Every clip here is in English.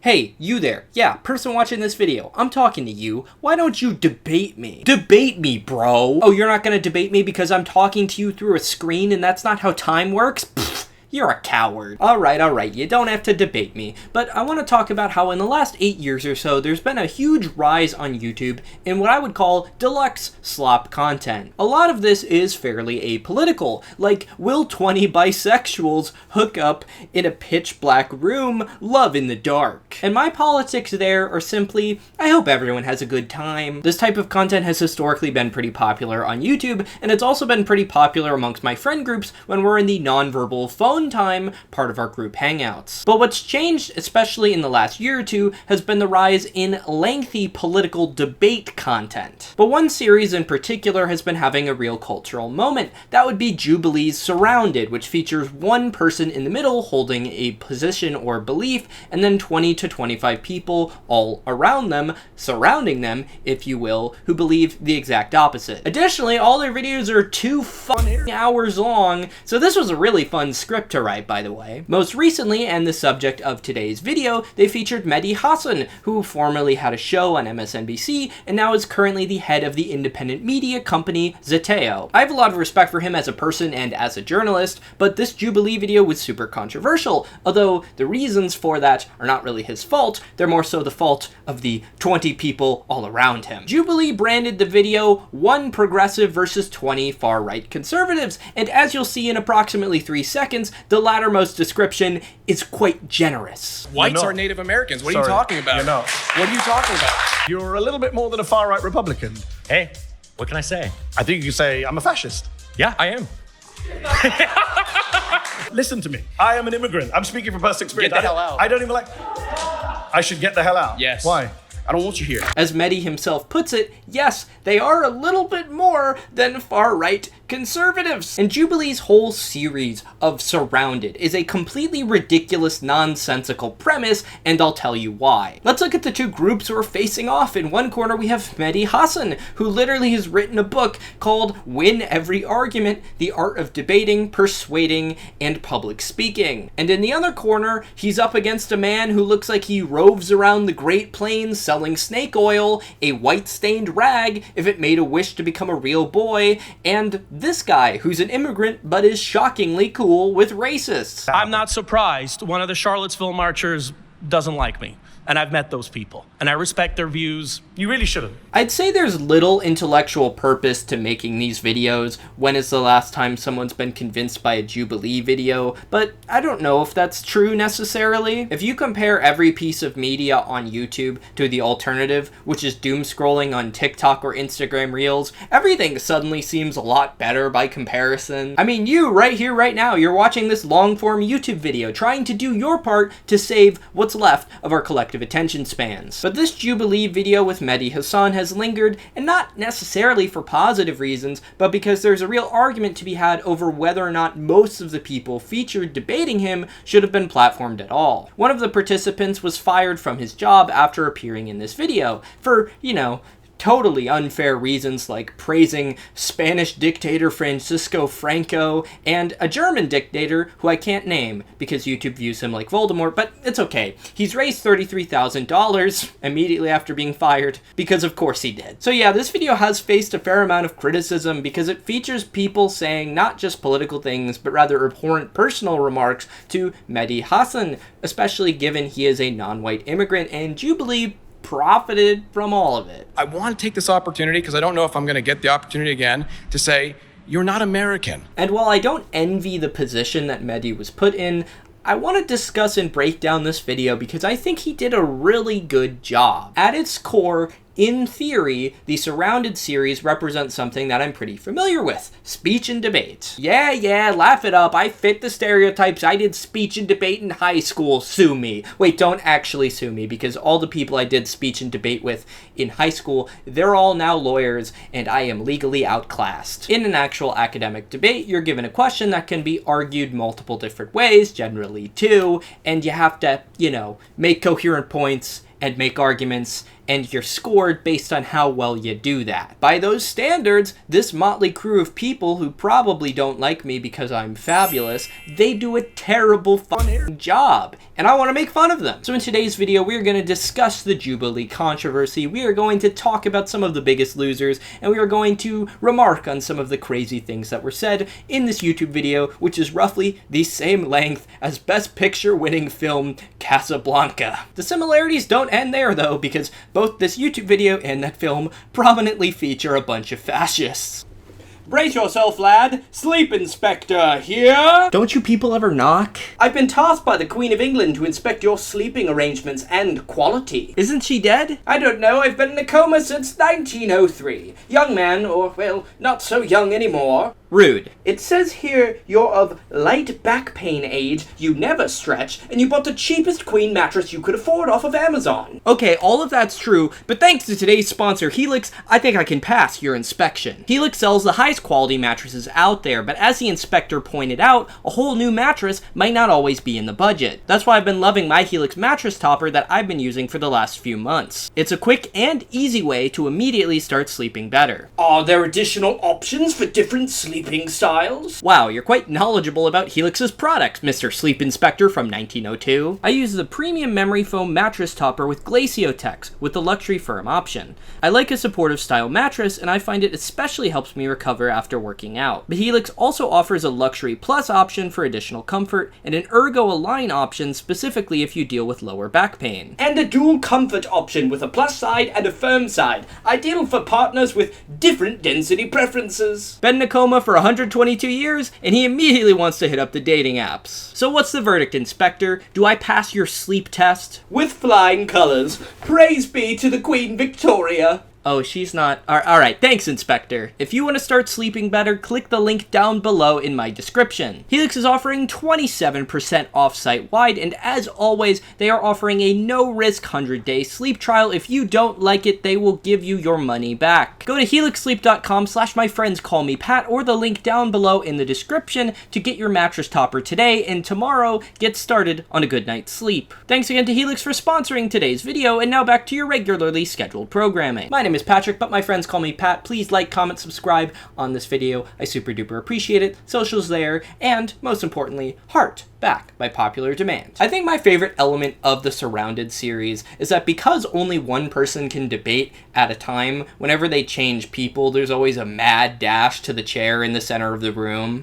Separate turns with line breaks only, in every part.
Hey, you there. Yeah, person watching this video. I'm talking to you. Why don't you debate me? Debate me, bro. Oh, you're not gonna debate me because I'm talking to you through a screen and that's not how time works? Pfft. You're a coward. Alright, you don't have to debate me, but I want to talk about how in the last 8 years or so, there's been a huge rise on YouTube in what I would call deluxe slop content. A lot of this is fairly apolitical, like will 20 bisexuals hook up in a pitch black room, love in the dark. And my politics there are simply, I hope everyone has a good time. This type of content has historically been pretty popular on YouTube, and it's also been pretty popular amongst my friend groups when we're in the nonverbal phone time part of our group hangouts. But what's changed, especially in the last year or two, has been the rise in lengthy political debate content. But one series in particular has been having a real cultural moment. That would be Jubilee's Surrounded, which features one person in the middle holding a position or belief, and then 20 to 25 people all around them, surrounding them, if you will, who believe the exact opposite. Additionally, all their videos are 2 hours long, so this was a really fun script to write, by the way. Most recently, and the subject of today's video, they featured Mehdi Hasan, who formerly had a show on MSNBC and now is currently the head of the independent media company Zeteo. I have a lot of respect for him as a person and as a journalist, but this Jubilee video was super controversial, although the reasons for that are not really his fault, they're more so the fault of the 20 people all around him. Jubilee branded the video 1 progressive versus 20 far-right conservatives, and as you'll see in approximately 3 seconds, the lattermost description is quite generous.
Whites are Native Americans. What are you talking about?
You're not.
What are you talking about?
You're a little bit more than a far-right Republican.
Hey, what can I say?
I think you could say I'm a fascist.
Yeah, I am.
Listen to me. I am an immigrant. I'm speaking from personal experience.
Get the hell out.
I don't even like... I should get the hell out.
Yes.
Why?
I don't want you here.
As Mehdi himself puts it, yes, they are a little bit more than far-right conservatives. And Jubilee's whole series of Surrounded is a completely ridiculous, nonsensical premise, and I'll tell you why. Let's look at the 2 groups who are facing off. In one corner, we have Mehdi Hasan, who literally has written a book called Win Every Argument, The Art of Debating, Persuading, and Public Speaking. And in the other corner, he's up against a man who looks like he roves around the Great Plains selling snake oil, a white-stained rag if it made a wish to become a real boy, and this guy who's an immigrant but is shockingly cool with racists.
I'm not surprised one of the Charlottesville marchers doesn't like me. And I've met those people, and I respect their views.
You really shouldn't.
I'd say there's little intellectual purpose to making these videos. When is the last time someone's been convinced by a Jubilee video? But I don't know if that's true necessarily. If you compare every piece of media on YouTube to the alternative, which is doom scrolling on TikTok or Instagram Reels, everything suddenly seems a lot better by comparison. I mean, you right here, right now, you're watching this long-form YouTube video, trying to do your part to save what's left of our collective attention spans. But this Jubilee video with Mehdi Hasan has lingered, and not necessarily for positive reasons, but because there's a real argument to be had over whether or not most of the people featured debating him should have been platformed at all. One of the participants was fired from his job after appearing in this video for, totally unfair reasons like praising Spanish dictator Francisco Franco and a German dictator who I can't name because YouTube views him like Voldemort, but it's okay. He's raised $33,000 immediately after being fired because of course he did. So yeah, this video has faced a fair amount of criticism because it features people saying not just political things, but rather abhorrent personal remarks to Mehdi Hasan, especially given he is a non-white immigrant, and Jubilee profited from all of it.
I want to take this opportunity, because I don't know if I'm going to get the opportunity again, to say, you're not American.
And while I don't envy the position that Mehdi was put in, I want to discuss and break down this video because I think he did a really good job. At its core, in theory, the Surrounded series represents something that I'm pretty familiar with, speech and debate. Yeah, laugh it up, I fit the stereotypes, I did speech and debate in high school, sue me. Wait, don't actually sue me, because all the people I did speech and debate with in high school, they're all now lawyers, and I am legally outclassed. In an actual academic debate, you're given a question that can be argued multiple different ways, generally 2, and you have to, make coherent points and make arguments, and you're scored based on how well you do that. By those standards, this motley crew of people who probably don't like me because I'm fabulous, they do a terrible fucking job, and I want to make fun of them. So in today's video, we are going to discuss the Jubilee controversy, we are going to talk about some of the biggest losers, and we are going to remark on some of the crazy things that were said in this YouTube video, which is roughly the same length as Best Picture winning film Casablanca. The similarities don't end there though, because both this YouTube video and that film prominently feature a bunch of fascists. Brace yourself, lad. Sleep Inspector here. Don't you people ever knock? I've been tasked by the Queen of England to inspect your sleeping arrangements and quality. Isn't she dead? I don't know. I've been in a coma since 1903. Young man, or, well, not so young anymore. Rude. It says here you're of light back pain age, you never stretch, and you bought the cheapest queen mattress you could afford off of Amazon. Okay, all of that's true, but thanks to today's sponsor, Helix, I think I can pass your inspection. Helix sells the highest quality mattresses out there, but as the inspector pointed out, a whole new mattress might not always be in the budget. That's why I've been loving my Helix mattress topper that I've been using for the last few months. It's a quick and easy way to immediately start sleeping better. Are there additional options for different sleeping styles? Wow, you're quite knowledgeable about Helix's products, Mr. Sleep Inspector from 1902. I use the premium memory foam mattress topper with Glaciotex with the luxury firm option. I like a supportive style mattress, and I find it especially helps me recover after working out. But Helix also offers a luxury plus option for additional comfort and an ergo align option specifically if you deal with lower back pain. And a dual comfort option with a plus side and a firm side, ideal for partners with different density preferences. Been in a coma for 122 years, and he immediately wants to hit up the dating apps. So what's the verdict, Inspector? Do I pass your sleep test? With flying colors. Praise be to the Queen Victoria. Oh, she's not. Alright, thanks, Inspector. If you want to start sleeping better, click the link down below in my description. Helix is offering 27% off site-wide, and as always, they are offering a no-risk 100-day sleep trial. If you don't like it, they will give you your money back. Go to helixsleep.com/myfriendscallmepat or the link down below in the description to get your mattress topper today, and tomorrow, get started on a good night's sleep. Thanks again to Helix for sponsoring today's video, and now back to your regularly scheduled programming. My name is Patrick, but my friends call me Pat. Please like, comment, subscribe on this video. I super duper appreciate it. Socials there, and most importantly, heart back by popular demand. I think my favorite element of the Surrounded series is that because only one person can debate at a time, whenever they change people, there's always a mad dash to the chair in the center of the room.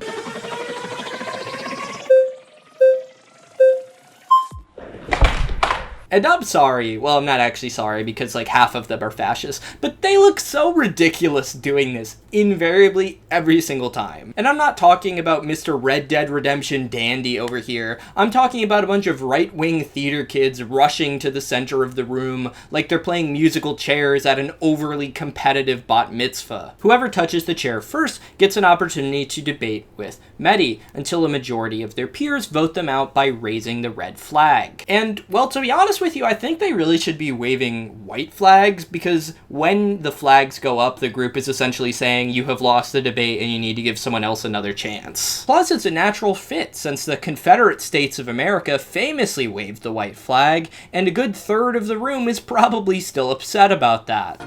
And I'm sorry, well, I'm not actually sorry because like half of them are fascists, but they look so ridiculous doing this invariably every single time. And I'm not talking about Mr. Red Dead Redemption Dandy over here. I'm talking about a bunch of right-wing theater kids rushing to the center of the room like they're playing musical chairs at an overly competitive bat mitzvah. Whoever touches the chair first gets an opportunity to debate with Mehdi until a majority of their peers vote them out by raising the red flag. And, well, to be honest with you, I think they really should be waving white flags, because when the flags go up, the group is essentially saying you have lost the debate and you need to give someone else another chance. Plus, it's a natural fit since the Confederate States of America famously waved the white flag, and a good third of the room is probably still upset about that.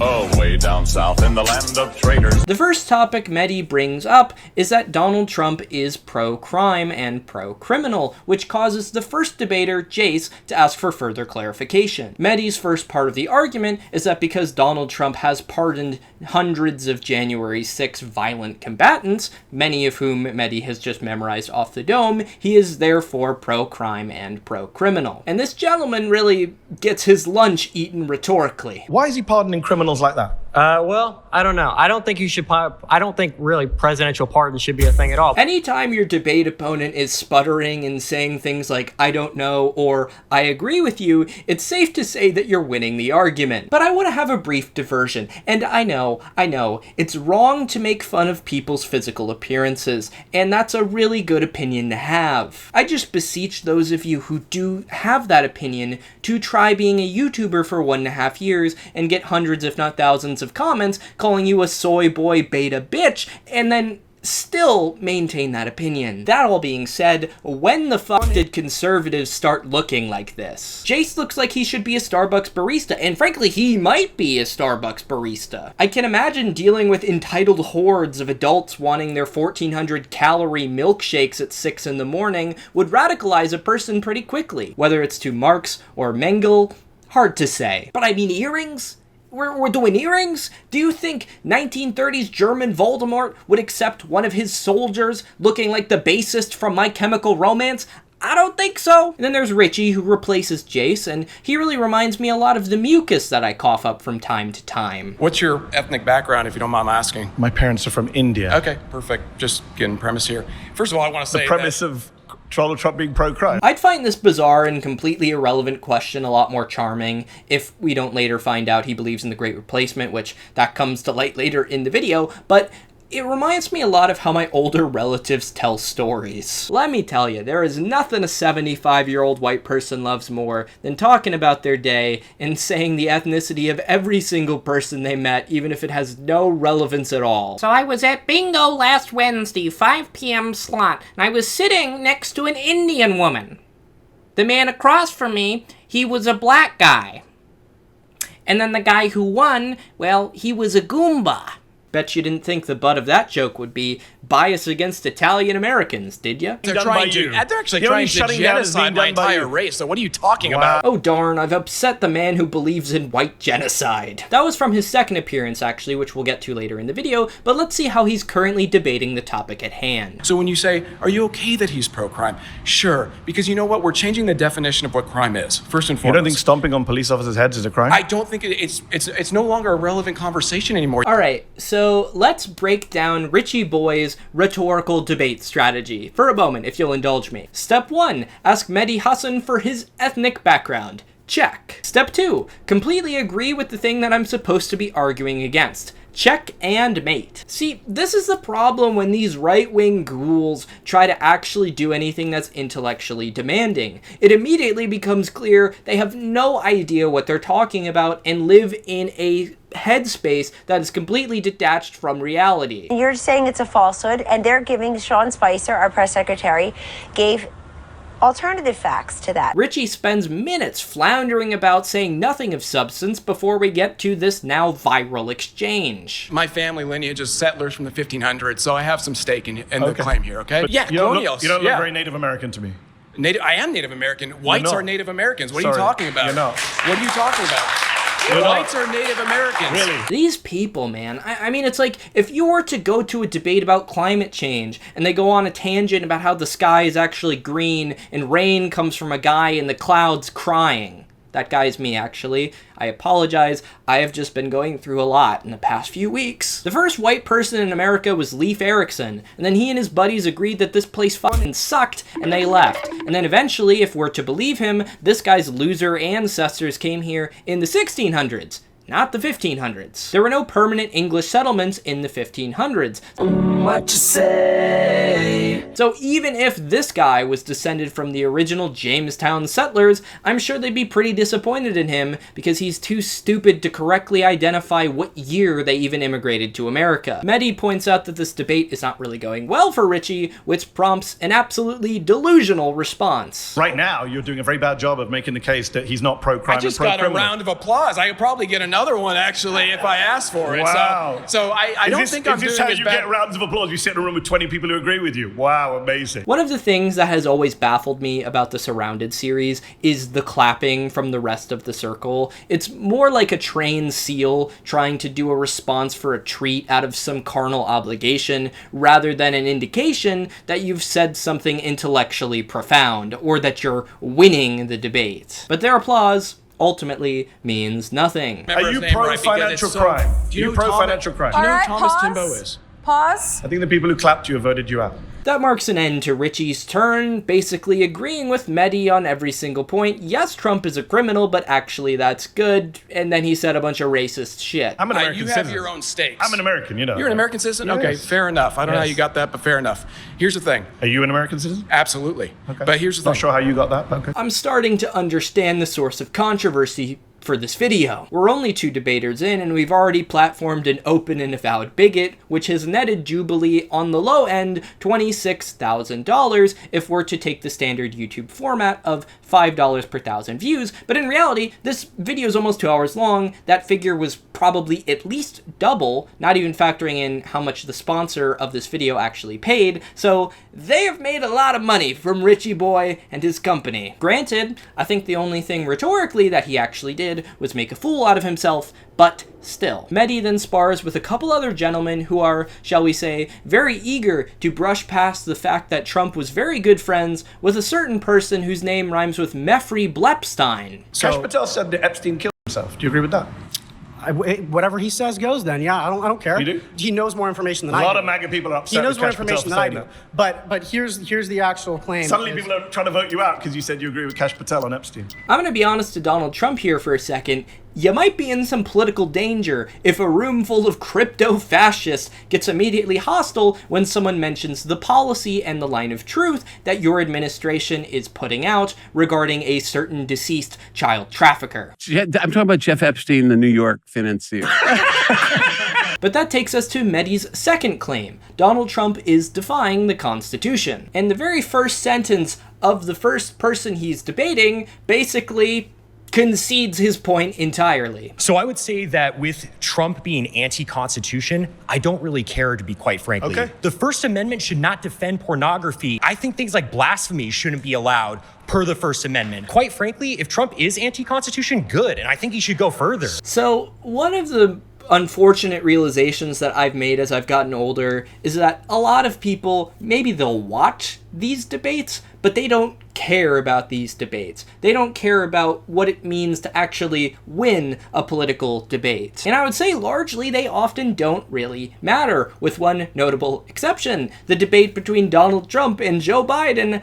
Oh, way down south in the land of traitors.
The first topic Mehdi brings up is that Donald Trump is pro-crime and pro-criminal, which causes the first debater, Jace, to ask for further clarification. Mehdi's first part of the argument is that because Donald Trump has pardoned hundreds of January 6 violent combatants, many of whom Mehdi has just memorized off the dome, he is therefore pro-crime and pro-criminal. And this gentleman really gets his lunch eaten rhetorically.
Why is he pardoning criminals like that?
Well, I don't know. I don't think you should. I don't think really presidential pardon should be a thing at all.
Anytime your debate opponent is sputtering and saying things like, I don't know, or I agree with you, it's safe to say that you're winning the argument. But I want to have a brief diversion. And I know, it's wrong to make fun of people's physical appearances, and that's a really good opinion to have. I just beseech those of you who do have that opinion to try being a YouTuber for 1.5 years and get hundreds if not thousands of comments calling you a soy boy beta bitch, and then still maintain that opinion. That all being said, when the fuck did conservatives start looking like this? Jace looks like he should be a Starbucks barista, and frankly, he might be a Starbucks barista. I can imagine dealing with entitled hordes of adults wanting their 1,400 calorie milkshakes at 6 in the morning would radicalize a person pretty quickly. Whether it's to Marx or Mengele, hard to say. But I mean, earrings? We're doing earrings? Do you think 1930s German Voldemort would accept one of his soldiers looking like the bassist from My Chemical Romance? I don't think so. And then there's Richie, who replaces Jace, and he really reminds me a lot of the mucus that I cough up from time to time.
What's your ethnic background, if you don't mind asking?
My parents are from India.
Okay, perfect. Just getting premise here. First of all, I want to say
The premise of Donald Trump being pro-crime.
I'd find this bizarre and completely irrelevant question a lot more charming if we don't later find out he believes in the Great Replacement, which that comes to light later in the video, but it reminds me a lot of how my older relatives tell stories. Let me tell you, there is nothing a 75-year-old white person loves more than talking about their day and saying the ethnicity of every single person they met, even if it has no relevance at all. So I was at bingo last Wednesday, 5 p.m. slot, and I was sitting next to an Indian woman. The man across from me, he was a black guy. And then the guy who won, well, he was a Goomba. Bet you didn't think the butt of that joke would be bias against Italian Americans, did you?
they're
Done by
trying to.
you.
They're actually
The only
trying to
shutting down is being
genocide my
done by
entire
you.
race. So what are you talking about?
Oh darn, I've upset the man who believes in white genocide. That was from his second appearance, actually, which we'll get to later in the video, but let's see how he's currently debating the topic at hand.
So when you say, are you okay that he's pro-crime? Sure, because you know what? We're changing the definition of what crime is, first and
You
foremost.
don't think stomping on police officers' heads is a crime?
I don't think it's no longer a relevant conversation anymore.
Alright, so let's break down Richie Boy's rhetorical debate strategy for a moment, if you'll indulge me. Step 1, ask Mehdi Hasan for his ethnic background. Check. Step 2, completely agree with the thing that I'm supposed to be arguing against. Check and mate. See, this is the problem when these right-wing ghouls try to actually do anything that's intellectually demanding. It immediately becomes clear they have no idea what they're talking about and live in a headspace that is completely detached from reality.
You're saying it's a falsehood, and they're giving Sean Spicer, our press secretary, gave alternative facts to that.
Richie spends minutes floundering about saying nothing of substance before we get to this now viral exchange.
My family lineage is settlers from the 1500s, so I have some stake in the
Okay.
claim here, okay?
But
Yeah,
you don't
colonials.
look
yeah.
very Native American to me.
I am Native American. Whites
not.
are Native Americans. What are
Sorry,
you talking about?
you're not.
What are you talking about?
You're not.
Whites are Native Americans.
Really?
These people, man, I mean, it's like if you were to go to a debate about climate change and they go on a tangent about how the sky is actually green and rain comes from a guy in the clouds crying. That guy's me, actually. I apologize. I have just been going through a lot in the past few weeks. The first white person in America was Leif Erikson, and then he and his buddies agreed that this place fucking sucked, and they left. And then eventually, if we're to believe him, this guy's loser ancestors came here in the 1600s. Not the 1500s. There were no permanent English settlements in the 1500s. What you say? So even if this guy was descended from the original Jamestown settlers, I'm sure they'd be pretty disappointed in him because he's too stupid to correctly identify what year they even immigrated to America. Mehdi points out that this debate is not really going well for Richie, which prompts an absolutely delusional response.
Right now, you're doing a very bad job of making the case that he's not pro-crime
I just
and
got a
pro-criminal.
round of applause. I could probably get another one, actually, if I asked for it.
Wow.
So I don't think I'm doing
Is this how
as
you
bad.
get rounds of applause? You sit in a room with 20 people who agree with you. Wow, amazing.
One of the things that has always baffled me about the Surrounded series is the clapping from the rest of the circle. It's more like a trained seal trying to do a response for a treat out of some carnal obligation, rather than an indication that you've said something intellectually profound, or that you're winning the debate. But their applause ultimately means nothing.
Are you pro-financial crime?
Do you know
pro-financial crime?
Do you know
All right,
who Thomas
pause.
Timbo is?
Pause.
I think the people who clapped you have voted you out.
That marks an end to Richie's turn, basically agreeing with Mehdi on every single point. Yes, Trump is a criminal, but actually that's good. And then he said a bunch of racist shit.
I'm an American
You
citizen.
have your own stakes.
I'm an American, you know.
You're an American citizen?
Yes.
Okay, fair enough. I don't know how
Yes.
you got that, but fair enough. Here's the thing.
Are you an American citizen?
Absolutely.
Okay.
But here's the
Not
thing.
sure how you got that, but okay.
I'm starting to understand the source of controversy for this video. We're only 2 debaters in, and we've already platformed an open and avowed bigot, which has netted Jubilee on the low end $26,000 if we're to take the standard YouTube format of $5 per 1,000 views. But in reality, this video is almost 2 hours long. That figure was probably at least double, not even factoring in how much the sponsor of this video actually paid. So they have made a lot of money from Richie Boy and his company. Granted, I think the only thing rhetorically that he actually did was make a fool out of himself, but still. Mehdi then spars with a couple other gentlemen who are, shall we say, very eager to brush past the fact that Trump was very good friends with a certain person whose name rhymes with Mefri Blepstein.
Kash Patel said that Epstein killed himself. Do you agree with that?
Whatever he says goes then. Yeah, I don't care.
You do?
He knows more information than I do.
A lot of MAGA people are upset
He knows
with
more
Kash Patel
information
for
than I
saying
do.
that.
But here's the actual claim.
Suddenly people are trying to vote you out because you said you agree with Kash Patel on Epstein.
I'm going to be honest to Donald Trump here for a second. You might be in some political danger if a room full of crypto-fascists gets immediately hostile when someone mentions the policy and the line of truth that your administration is putting out regarding a certain deceased child trafficker.
I'm talking about Jeff Epstein, the New York financier.
But that takes us to Mehdi's second claim. Donald Trump is defying the Constitution. And the very first sentence of the first person he's debating basically concedes his point entirely.
So I would say that with Trump being anti-Constitution, I don't really care, to be quite frankly.
Okay.
The First Amendment should not defend pornography. I think things like blasphemy shouldn't be allowed per the First Amendment. Quite frankly, if Trump is anti-Constitution, good, and I think he should go further.
So one of the unfortunate realizations that I've made as I've gotten older is that a lot of people, maybe they'll watch these debates, but they don't care about these debates. They don't care about what it means to actually win a political debate. And I would say largely they often don't really matter, with one notable exception. The debate between Donald Trump and Joe Biden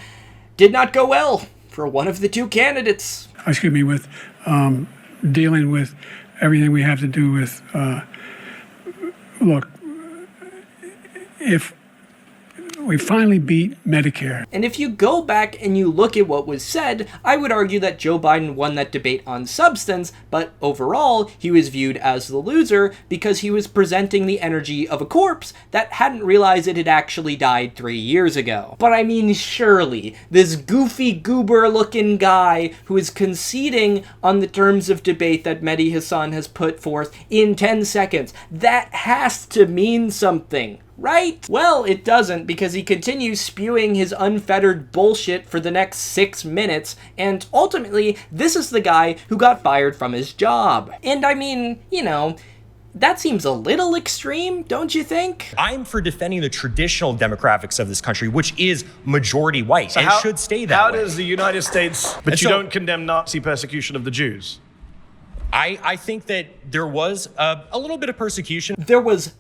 did not go well for one of the 2 candidates.
With dealing with everything we have to do with, look, if we finally beat Medicare.
And if you go back and you look at what was said, I would argue that Joe Biden won that debate on substance, but overall, he was viewed as the loser because he was presenting the energy of a corpse that hadn't realized it had actually died 3 years ago. But I mean, surely, this goofy goober-looking guy who is conceding on the terms of debate that Mehdi Hasan has put forth in 10 seconds, that has to mean something. Right? Well, it doesn't, because he continues spewing his unfettered bullshit for the next 6 minutes, and ultimately, this is the guy who got fired from his job. And I mean, you know, that seems a little extreme, don't you think?
I'm for defending the traditional demographics of this country, which is majority white, and should stay that way.
How does the United States, but you don't condemn Nazi persecution of the Jews?
I think that there was a little bit of persecution.
There was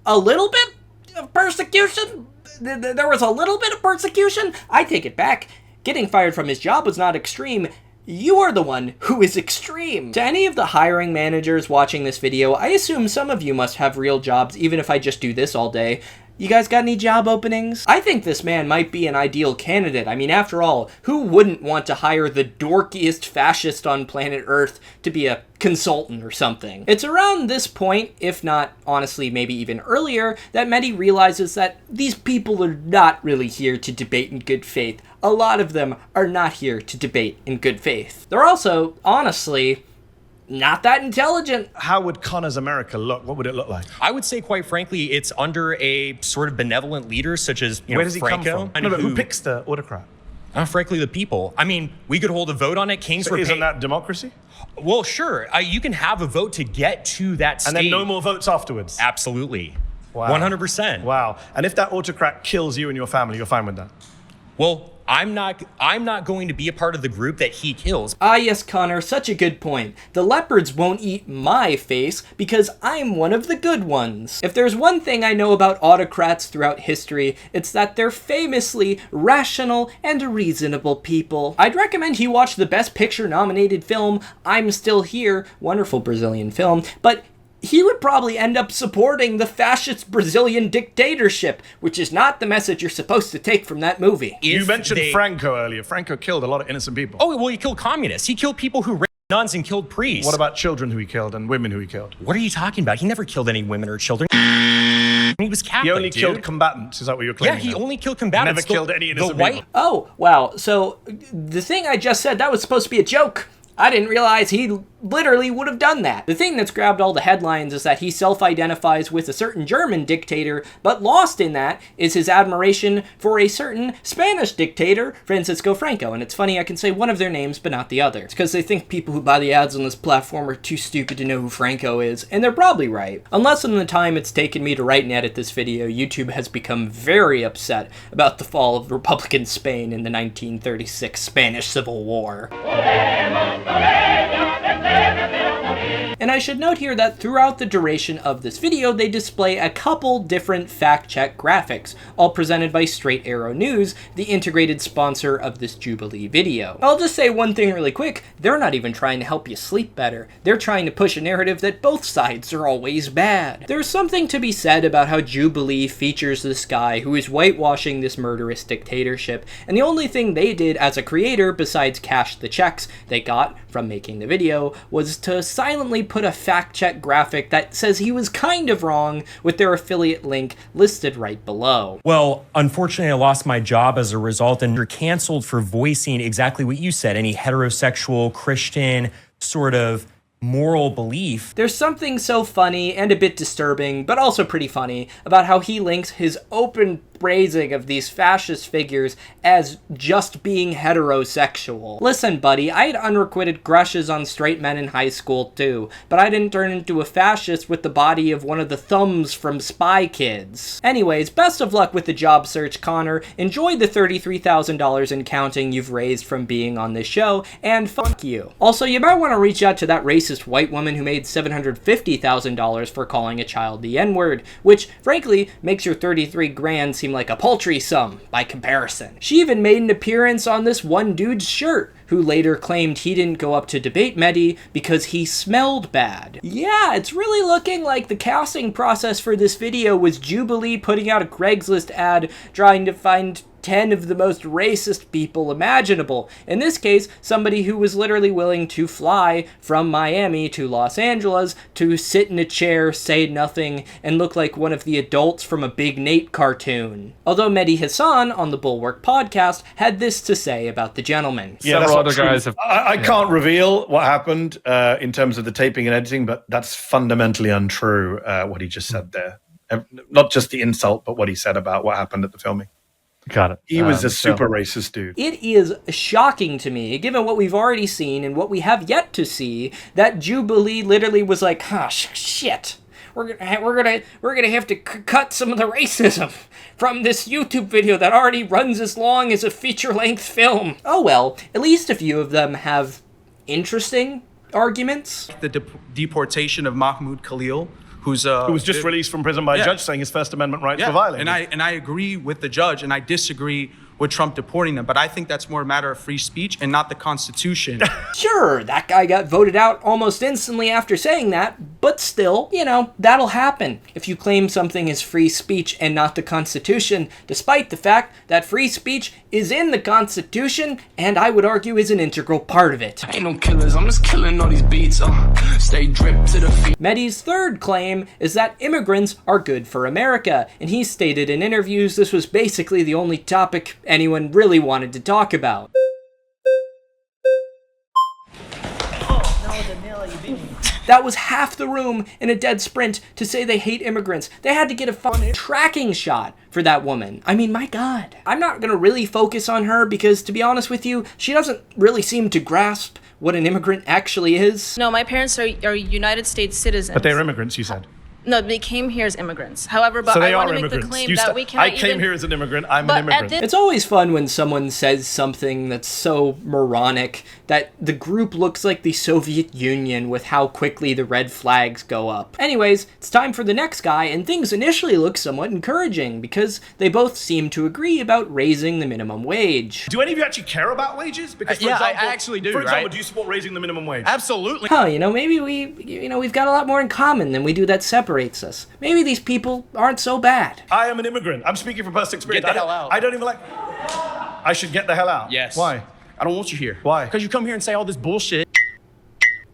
a little bit of persecution? There was a little bit of persecution? I take it back. Getting fired from his job was not extreme. You are the one who is extreme. To any of the hiring managers watching this video, I assume some of you must have real jobs, even if I just do this all day. You guys got any job openings? I think this man might be an ideal candidate. I mean, after all, who wouldn't want to hire the dorkiest fascist on planet Earth to be a consultant or something? It's around this point, if not, honestly, maybe even earlier, that Mehdi realizes that these people are not really here to debate in good faith. A lot of them are not here to debate in good faith. They're also, honestly, not that intelligent.
How would Connor's America look? What would it look like?
I would say, quite frankly, it's under a sort of benevolent leader such as,
Where does he
Franco.
come from? No, but who picks the autocrat?
Frankly, the people. I mean, we could hold a vote on it. Kings were
isn't that democracy?
Well, sure. You can have a vote to get to that stage.
And then no more votes afterwards?
Absolutely.
Wow.
100%.
Wow. And if that autocrat kills you and your family, you're fine with that?
Well, I'm not going to be a part of the group that he kills.
Ah, yes, Connor, such a good point. The leopards won't eat my face because I'm one of the good ones. If there's one thing I know about autocrats throughout history, it's that they're famously rational and reasonable people. I'd recommend he watch the Best Picture nominated film, I'm Still Here, wonderful Brazilian film, but he would probably end up supporting the fascist Brazilian dictatorship, which is not the message you're supposed to take from that movie.
You mentioned Franco earlier. Franco killed a lot of innocent people.
Oh, well, he killed communists. He killed people who nuns and killed priests.
What about children who he killed and women who he killed?
What are you talking about? He never killed any women or children. He was Catholic,
He only
dude.
killed combatants, is that what you're claiming?
Yeah, he only killed combatants.
Never killed any innocent people.
Oh, wow. So the thing I just said, that was supposed to be a joke. I didn't realize he literally would have done that. The thing that's grabbed all the headlines is that he self-identifies with a certain German dictator, but lost in that is his admiration for a certain Spanish dictator, Francisco Franco. And it's funny, I can say one of their names, but not the other. It's because they think people who buy the ads on this platform are too stupid to know who Franco is, and they're probably right. Unless in the time it's taken me to write and edit this video, YouTube has become very upset about the fall of Republican Spain in the 1936 Spanish Civil War. And I should note here that throughout the duration of this video, they display a couple different fact-check graphics, all presented by Straight Arrow News, the integrated sponsor of this Jubilee video. I'll just say one thing really quick, they're not even trying to help you sleep better. They're trying to push a narrative that both sides are always bad. There's something to be said about how Jubilee features this guy who is whitewashing this murderous dictatorship, and the only thing they did as a creator, besides cash the checks they got from making the video, was to silently put a fact-check graphic that says he was kind of wrong with their affiliate link listed right below.
Well, unfortunately, I lost my job as a result, and you're canceled for voicing exactly what you said, any heterosexual, Christian sort of moral belief.
There's something so funny and a bit disturbing, but also pretty funny, about how he links his open praising of these fascist figures as just being heterosexual. Listen, buddy, I had unrequited crushes on straight men in high school too, but I didn't turn into a fascist with the body of one of the thumbs from Spy Kids. Anyways, best of luck with the job search, Connor. Enjoy the $33,000 and counting you've raised from being on this show, and fuck you. Also, you might want to reach out to that racist white woman who made $750,000 for calling a child the N-word, which, frankly, makes your 33 grand seem like a paltry sum by comparison. She even made an appearance on this one dude's shirt, who later claimed he didn't go up to debate Mehdi because he smelled bad. Yeah, it's really looking like the casting process for this video was Jubilee putting out a Craigslist ad trying to find 10 of the most racist people imaginable. In this case, somebody who was literally willing to fly from Miami to Los Angeles to sit in a chair, say nothing, and look like one of the adults from a Big Nate cartoon. Although Mehdi Hasan on the Bulwark podcast had this to say about the gentleman.
Yeah, several other guys have. I can't reveal what happened in terms of the taping and editing, but that's fundamentally untrue, what he just said there. Not just the insult, but what he said about what happened at the filming.
Got it.
He was a super racist dude.
It is shocking to me, given what we've already seen and what we have yet to see, that Jubilee literally was like, shit. We're gonna have to cut some of the racism from this YouTube video that already runs as long as a feature-length film. Oh well, at least a few of them have interesting arguments.
The deportation of Mahmoud Khalil, who was just
released from prison by a judge saying his First Amendment rights were violated.
And I agree with the judge, and I disagree with Trump deporting them, but I think that's more a matter of free speech and not the Constitution.
Sure, that guy got voted out almost instantly after saying that, but still, you know, that'll happen if you claim something is free speech and not the Constitution, despite the fact that free speech is in the Constitution, and I would argue is an integral part of it.
Ain't no killers, I'm just killing all these beats, stay dripped to the feet.
Mehdi's third claim is that immigrants are good for America, and he stated in interviews this was basically the only topic anyone really wanted to talk about. That was half the room in a dead sprint to say they hate immigrants. They had to get a fun tracking shot for that woman. I mean, my God. I'm not gonna really focus on her because, to be honest with you, she doesn't really seem to grasp what an immigrant actually is.
No, my parents are United States citizens.
But they're immigrants, you said.
No, they came here as immigrants. However, but
so
I want to make the claim that we cannot
I came here as an immigrant, I'm an immigrant.
It's always fun when someone says something that's so moronic that the group looks like the Soviet Union with how quickly the red flags go up. Anyways, it's time for the next guy, and things initially look somewhat encouraging because they both seem to agree about raising the minimum wage.
Do any of you actually care about wages? Because, for example, I actually do. For example, do you support raising the minimum wage?
Absolutely.
Huh, you know, maybe we've got a lot more in common than we do that separates us. Maybe these people aren't so bad.
I am an immigrant. I'm speaking from personal experience.
Get the hell out.
I don't even like... I should get the hell out.
Yes.
Why?
I don't want you here.
Why?
Because you come here and say all this bullshit.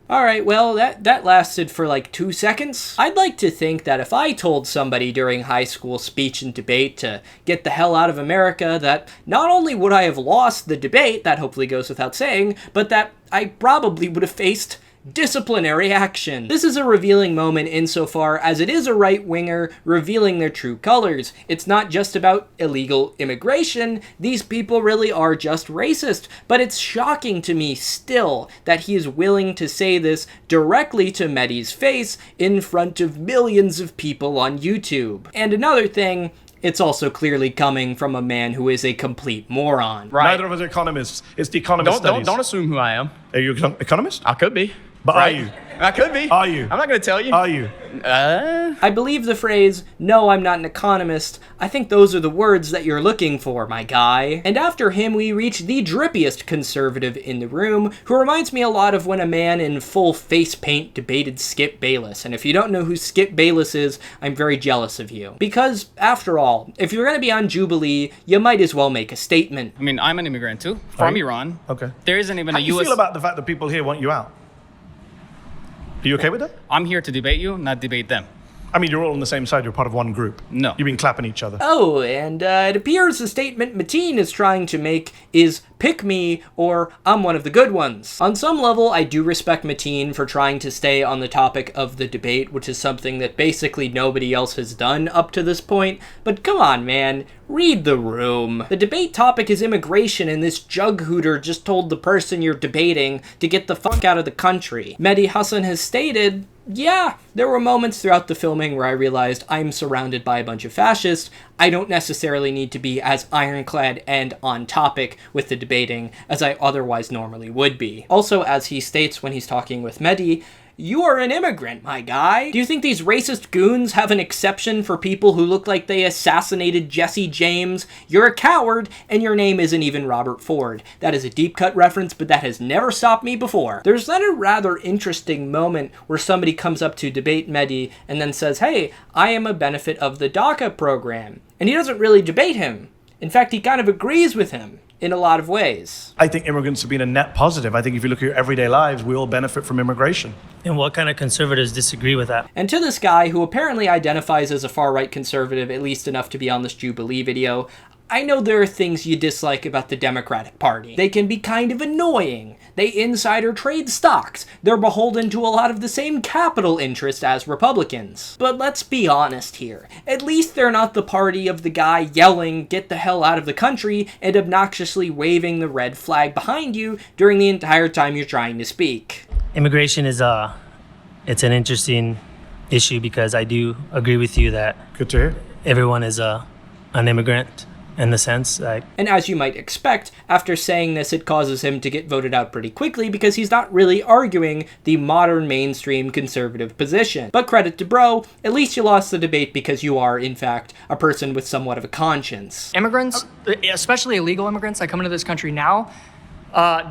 Alright, well, that lasted for like 2 seconds. I'd like to think that if I told somebody during high school speech and debate to get the hell out of America, that not only would I have lost the debate, that hopefully goes without saying, but that I probably would have faced disciplinary action. This is a revealing moment insofar as it is a right-winger revealing their true colors. It's not just about illegal immigration, these people really are just racist, but it's shocking to me still that he is willing to say this directly to Mehdi's face in front of millions of people on YouTube. And another thing, it's also clearly coming from a man who is a complete moron.
Right. Neither of us are economists. It's the economist studies.
Don't assume who I am.
Are you an economist?
I could be.
But
right?
are you?
I could be.
Are you?
I'm not going to tell you.
Are you?
I believe the phrase, "No, I'm not an economist." I think those are the words that you're looking for, my guy. And after him, we reach the drippiest conservative in the room, who reminds me a lot of when a man in full face paint debated Skip Bayless. And if you don't know who Skip Bayless is, I'm very jealous of you. Because, after all, if you're going to be on Jubilee, you might as well make a statement.
I mean, I'm an immigrant too, from Iran.
Okay.
There isn't even
How
a
do you
U.S.
feel about the fact that people here want you out? Are you okay with that?
I'm here to debate you, not debate them.
I mean, you're all on the same side. You're part of one group.
No.
You've been clapping each other.
Oh, and it appears the statement Mateen is trying to make is pick me or I'm one of the good ones. On some level, I do respect Mateen for trying to stay on the topic of the debate, which is something that basically nobody else has done up to this point. But come on, man. Read the room. The debate topic is immigration, and this jug hooter just told the person you're debating to get the fuck out of the country. Mehdi Hasan has stated, yeah, there were moments throughout the filming where I realized I'm surrounded by a bunch of fascists. I don't necessarily need to be as ironclad and on topic with the debating as I otherwise normally would be. Also, as he states when he's talking with Mehdi, you are an immigrant, my guy. Do you think these racist goons have an exception for people who look like they assassinated Jesse James? You're a coward, and your name isn't even Robert Ford. That is a deep cut reference, but that has never stopped me before. There's then a rather interesting moment where somebody comes up to debate Mehdi and then says, hey, I am a benefit of the DACA program. And he doesn't really debate him. In fact, he kind of agrees with him in a lot of ways.
I think immigrants have been a net positive. I think if you look at your everyday lives, we all benefit from immigration.
And what kind of conservatives disagree with that?
And to this guy, who apparently identifies as a far-right conservative, at least enough to be on this Jubilee video, I know there are things you dislike about the Democratic Party. They can be kind of annoying. They insider trade stocks. They're beholden to a lot of the same capital interests as Republicans. But let's be honest here. At least they're not the party of the guy yelling, "Get the hell out of the country," and obnoxiously waving the red flag behind you during the entire time you're trying to speak.
Immigration is it's an interesting issue because I do agree with you that
good to hear.
Everyone is an immigrant. In the sense, like...
And as you might expect, after saying this, it causes him to get voted out pretty quickly because he's not really arguing the modern mainstream conservative position. But credit to bro, at least you lost the debate because you are, in fact, a person with somewhat of a conscience.
Immigrants, especially illegal immigrants that come into this country now,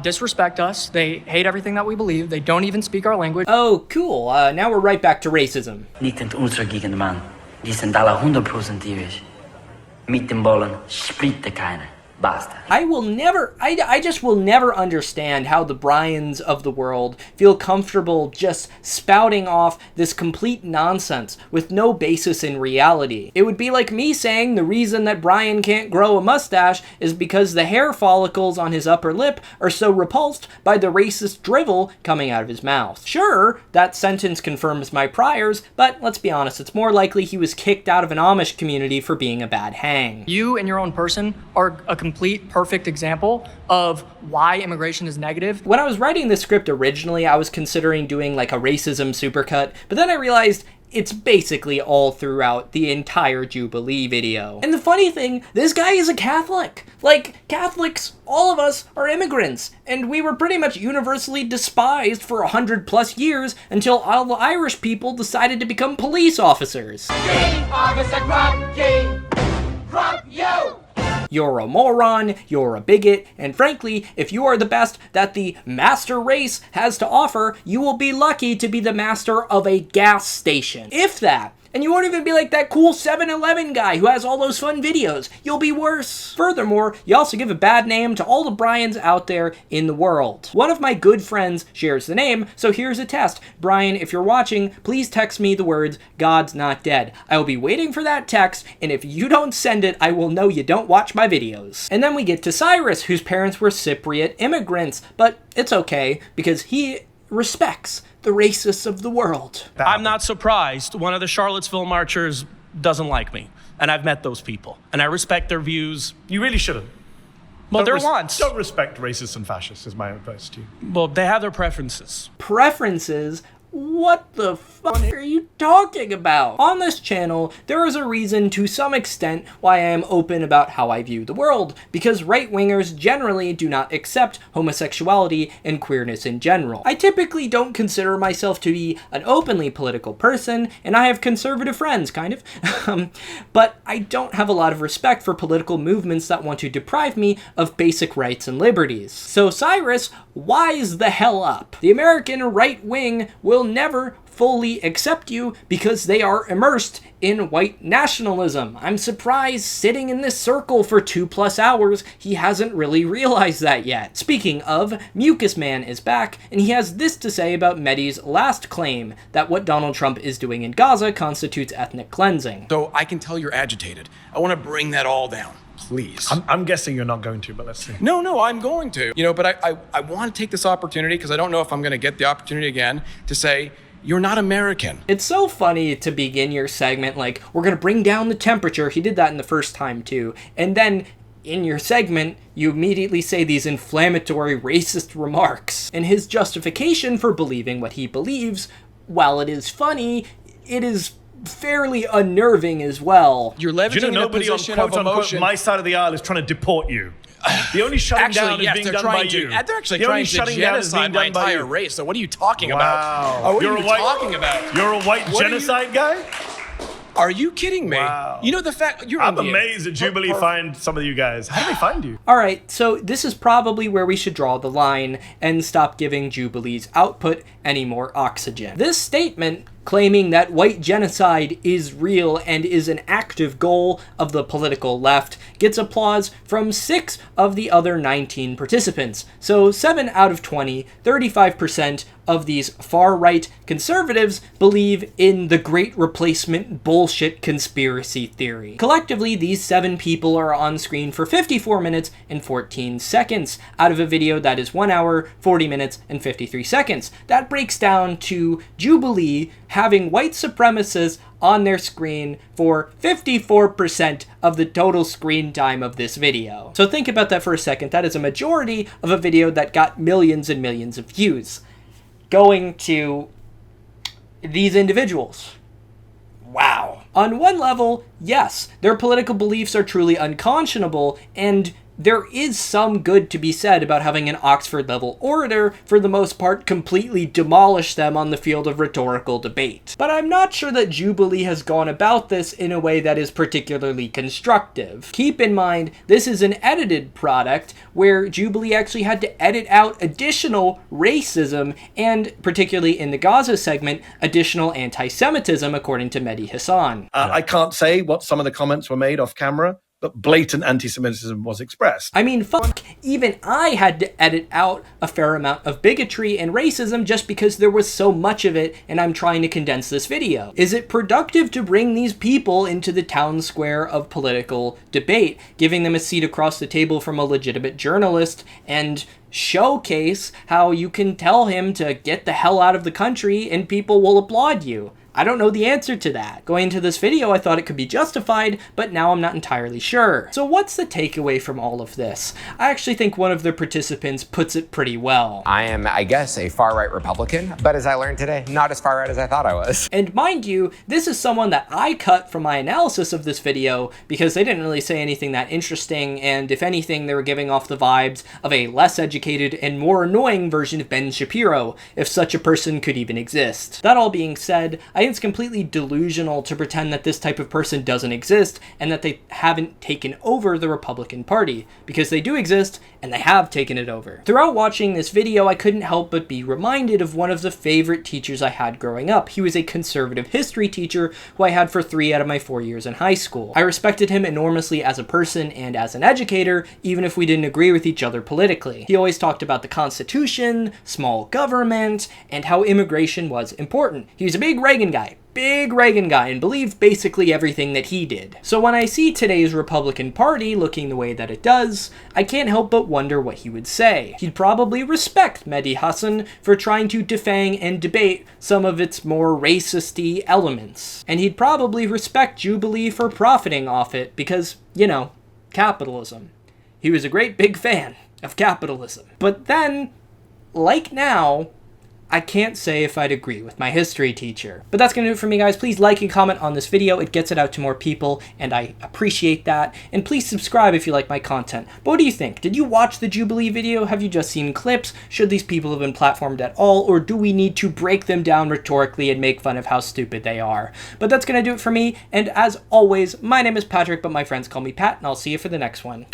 disrespect us. They hate everything that we believe. They don't even speak our language.
Oh, cool. Now we're right back to racism.
Niet in het ultra-geekende man. Die zijn alle 100% irisch. Mit dem Bollen splitte keine. Basta.
I just will never understand how the Bryans of the world feel comfortable just spouting off this complete nonsense with no basis in reality. It would be like me saying the reason that Brian can't grow a mustache is because the hair follicles on his upper lip are so repulsed by the racist drivel coming out of his mouth. Sure, that sentence confirms my priors, but let's be honest, it's more likely he was kicked out of an Amish community for being a bad hang.
You and your own person are a complete perfect example of why immigration is negative.
When I was writing the script originally, I was considering doing like a racism supercut, but then I realized it's basically all throughout the entire Jubilee video. And the funny thing, this guy is a Catholic. Like, Catholics, all of us are immigrants, and we were pretty much universally despised for 100+ years until all the Irish people decided to become police officers. You're a moron, you're a bigot, and frankly, if you are the best that the master race has to offer, you will be lucky to be the master of a gas station. If that. And you won't even be like that cool 7-Eleven guy who has all those fun videos. You'll be worse. Furthermore, you also give a bad name to all the Brians out there in the world. One of my good friends shares the name, so here's a test. Brian, if you're watching, please text me the words, "God's not dead." I will be waiting for that text, and if you don't send it, I will know you don't watch my videos. And then we get to Cyrus, whose parents were Cypriot immigrants, but it's okay, because he respects the racists of the world.
I'm not surprised one of the Charlottesville marchers doesn't like me. And I've met those people. And I respect their views.
You really shouldn't.
Well, they're wants.
Don't respect racists and fascists, is my advice to you.
Well, they have their preferences.
Preferences? What the fuck are you talking about? On this channel, there is a reason to some extent why I am open about how I view the world, because right-wingers generally do not accept homosexuality and queerness in general. I typically don't consider myself to be an openly political person, and I have conservative friends, kind of, but I don't have a lot of respect for political movements that want to deprive me of basic rights and liberties. So Cyrus, wise the hell up. The American right wing will never fully accept you because they are immersed in white nationalism. I'm surprised sitting in this circle for 2+ hours, he hasn't really realized that yet. Speaking of, Mucus Man is back, and he has this to say about Mehdi's last claim, that what Donald Trump is doing in Gaza constitutes ethnic cleansing.
So I can tell you're agitated. I want to bring that all down. Please.
I'm guessing you're not going to, but let's see.
No, I'm going to. You know, but I want to take this opportunity, because I don't know if I'm going to get the opportunity again, to say, you're not American.
It's so funny to begin your segment like, we're going to bring down the temperature. He did that in the first time too. And then in your segment, you immediately say these inflammatory racist remarks. And his justification for believing what he believes, while it is funny, it is fairly unnerving as well.
You're leveraging
nobody
a
on
position of emotion.
My side of the aisle is trying to deport you. The only shutting down is being done by you.
They're actually trying to genocide my entire race. So what are you talking about?
Wow.
What are you talking about?
You're a white genocide guy?
Are you kidding me?
Wow.
You know the fact
I'm amazed that Jubilee find some of you guys. How do they find you?
All right, so this is probably where we should draw the line and stop giving Jubilee's output any more oxygen. This statement, claiming that white genocide is real and is an active goal of the political left, gets applause from 6 of the other 19 participants. So 7 out of 20, 35% of these far-right conservatives believe in the Great Replacement bullshit conspiracy theory. Collectively, these 7 people are on screen for 54 minutes and 14 seconds out of a video that is 1 hour, 40 minutes, and 53 seconds. That breaks down to Jubilee having white supremacists on their screen for 54% of the total screen time of this video. So think about that for a second. That is a majority of a video that got millions and millions of views going to these individuals. Wow. On one level, yes, their political beliefs are truly unconscionable, and there is some good to be said about having an Oxford-level orator, for the most part, completely demolish them on the field of rhetorical debate. But I'm not sure that Jubilee has gone about this in a way that is particularly constructive. Keep in mind, this is an edited product where Jubilee actually had to edit out additional racism and, particularly in the Gaza segment, additional anti-Semitism, according to Mehdi Hasan.
I can't say what some of the comments were made off camera, but blatant anti-Semitism was expressed.
I mean, fuck, even I had to edit out a fair amount of bigotry and racism just because there was so much of it, and I'm trying to condense this video. Is it productive to bring these people into the town square of political debate, giving them a seat across the table from a legitimate journalist, and showcase how you can tell him to get the hell out of the country and people will applaud you? I don't know the answer to that. Going into this video, I thought it could be justified, but now I'm not entirely sure. So what's the takeaway from all of this? I actually think one of the participants puts it pretty well.
I am, I guess, a far-right Republican, but as I learned today, not as far-right as I thought I was.
And mind you, this is someone that I cut from my analysis of this video because they didn't really say anything that interesting, and if anything, they were giving off the vibes of a less educated and more annoying version of Ben Shapiro, if such a person could even exist. That all being said, I think it's completely delusional to pretend that this type of person doesn't exist and that they haven't taken over the Republican Party, because they do exist and they have taken it over. Throughout watching this video, I couldn't help but be reminded of one of the favorite teachers I had growing up. He was a conservative history teacher who I had for 3 out of my 4 years in high school. I respected him enormously as a person and as an educator, even if we didn't agree with each other politically. He always talked about the Constitution, small government, and how immigration was important. He was a big Reagan guy, and believed basically everything that he did. So when I see today's Republican Party looking the way that it does, I can't help but wonder what he would say. He'd probably respect Mehdi Hasan for trying to defang and debate some of its more racist-y elements. And he'd probably respect Jubilee for profiting off it because, you know, capitalism. He was a great big fan of capitalism. But then, like now, I can't say if I'd agree with my history teacher. But that's going to do it for me, guys. Please like and comment on this video. It gets it out to more people, and I appreciate that. And please subscribe if you like my content. But what do you think? Did you watch the Jubilee video? Have you just seen clips? Should these people have been platformed at all, or do we need to break them down rhetorically and make fun of how stupid they are? But that's going to do it for me, and as always, my name is Patrick, but my friends call me Pat, and I'll see you for the next one.